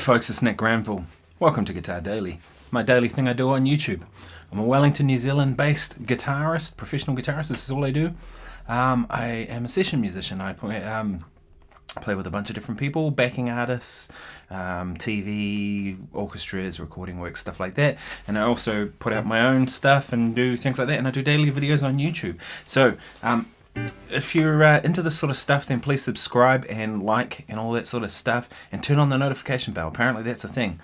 folks, it's Nick Granville. Welcome to Guitar Daily. It's my daily thing I do on YouTube. I'm a Wellington, New Zealand based guitarist, professional guitarist. This is all I do. I am a session musician. I play with a bunch of different people, backing artists, TV, orchestras, recording work, stuff like that. And I also put out my own stuff and do things like that. And I do daily videos on YouTube. So if you're into this sort of stuff, then please subscribe and like and all that sort of stuff, and turn on the notification bell. Apparently that's a thing.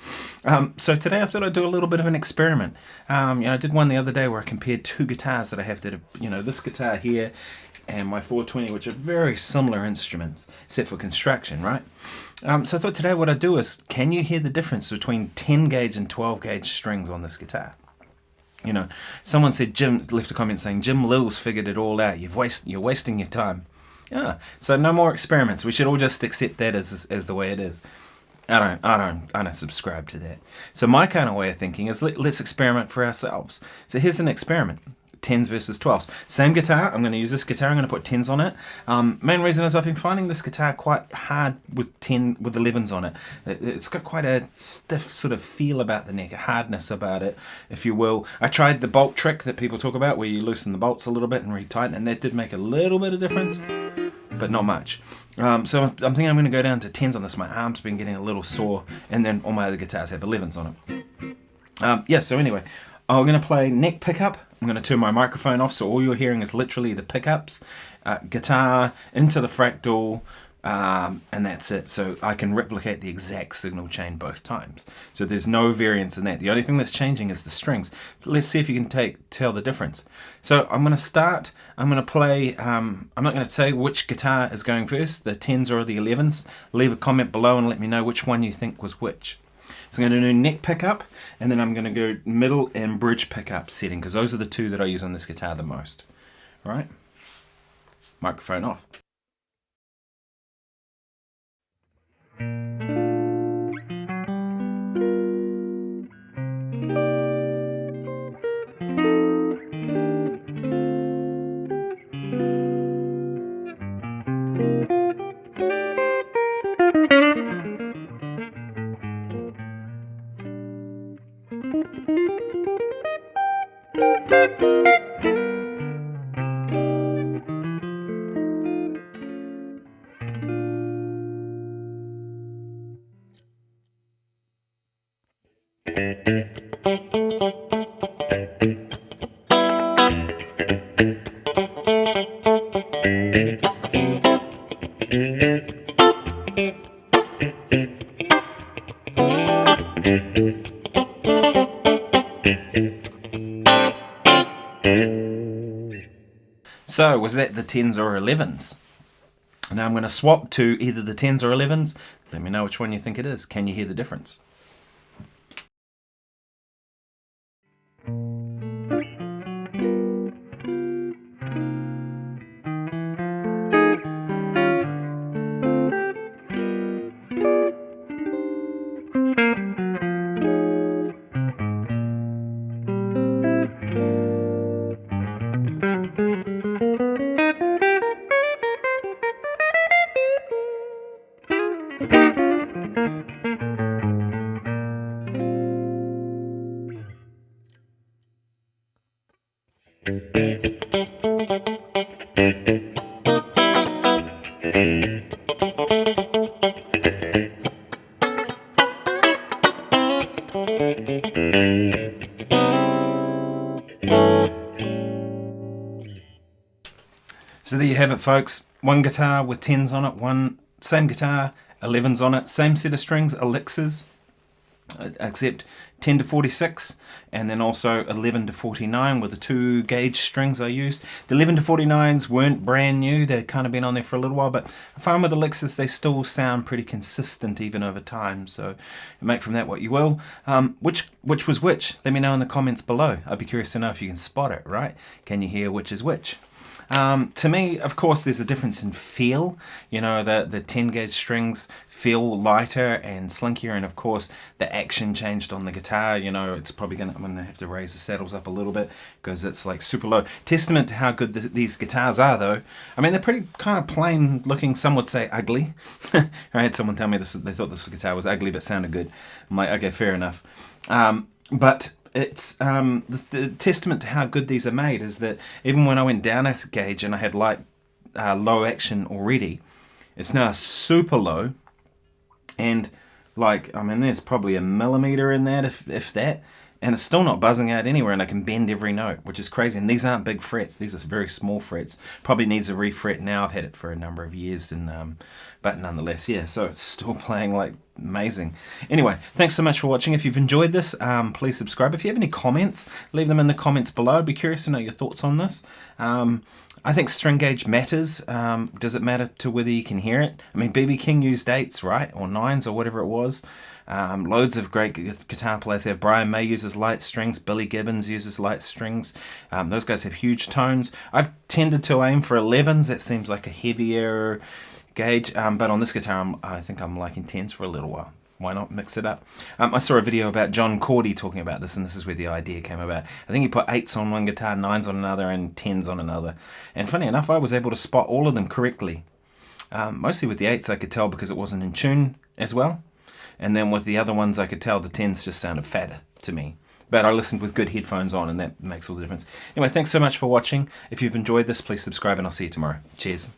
So today I thought I'd do a little bit of an experiment. I did one the other day where I compared two guitars that I have that are, this guitar here and my 420, which are very similar instruments, except for construction, right? So I thought today what I'd do is, can you hear the difference between 10 gauge and 12 gauge strings on this guitar? Someone said, Jim left a comment saying, Jim Lills figured it all out. You're wasting your time. Yeah. So no more experiments. We should all just accept that as the way it is. I don't subscribe to that. So my kind of way of thinking is let's experiment for ourselves. So here's an experiment. 10s versus 12s. Same guitar. I'm going to use this guitar. I'm going to put 10s on it. Main reason is I've been finding this guitar quite hard with 11s on it. It's got quite a stiff sort of feel about the neck, a hardness about it, if you will. I tried the bolt trick that people talk about, where you loosen the bolts a little bit and retighten, and that did make a little bit of difference, but not much. So I'm thinking I'm going to go down to 10s on this. My arm's been getting a little sore, and then all my other guitars have 11s on it. So anyway, I'm going to play neck pickup. I'm going to turn my microphone off, so all you're hearing is literally the pickups, guitar, into the fractal, and that's it. So I can replicate the exact signal chain both times. So there's no variance in that. The only thing that's changing is the strings. So let's see if you can tell the difference. So I'm going to start. I'm going to play. I'm not going to say which guitar is going first, the 10s or the 11s. Leave a comment below and let me know which one you think was which. So I'm going to do neck pickup, and then I'm going to go middle and bridge pickup setting, because those are the two that I use on this guitar the most. All right? Microphone off. So, was that the 10s or 11s? Now I'm going to swap to either the 10s or 11s. Let me know which one you think it is. Can you hear the difference? So there you have it, folks. One guitar with 10s on it, same guitar, 11s on it, same set of strings, Elixirs, except 10 to 46, and then also 11 to 49 with the 2 gauge strings I used. The 11 to 49s weren't brand new, they'd kind of been on there for a little while, but I find with Elixirs they still sound pretty consistent even over time, so make from that what you will. Which was which? Let me know in the comments below. I'd be curious to know if you can spot it, right? Can you hear which is which? To me, of course, there's a difference in feel. You know, the 10 gauge strings feel lighter and slinkier, and of course the action changed on the guitar. You know, it's probably I'm gonna have to raise the saddles up a little bit because it's like super low. Testament to how good these guitars are, though. I mean, they're pretty kind of plain looking. Some would say ugly. I had someone tell me this. They thought this guitar was ugly but sounded good. I'm like, okay, fair enough. But it's the testament to how good these are made is that even when I went down a gauge and I had light low action already, it's now super low, and like, I mean, there's probably a millimeter in that, if that, and it's still not buzzing out anywhere, and I can bend every note, which is crazy. And these aren't big frets, these are very small frets. Probably needs a refret now. I've had it for a number of years, and but nonetheless, yeah, so it's still playing like amazing. Anyway, thanks so much for watching. If you've enjoyed this, please subscribe. If you have any comments, leave them in the comments below. I'd be curious to know your thoughts on this. I think string gauge matters. Does it matter to whether you can hear it? I mean, B.B. King used 8s, right? Or 9s, or whatever it was. Loads of great guitar players have. Brian May uses light strings. Billy Gibbons uses light strings. Those guys have huge tones. I've tended to aim for 11s. That seems like a heavier gauge. But on this guitar, I think I'm liking 10s for a little while. Why not mix it up? I saw a video about John Cordy talking about this, and this is where the idea came about. I think he put 8s on one guitar, 9s on another, and 10s on another. And funny enough, I was able to spot all of them correctly. Mostly with the 8s I could tell because it wasn't in tune as well. And then with the other ones I could tell the 10s just sounded fatter to me. But I listened with good headphones on, and that makes all the difference. Anyway, thanks so much for watching. If you've enjoyed this, please subscribe, and I'll see you tomorrow. Cheers.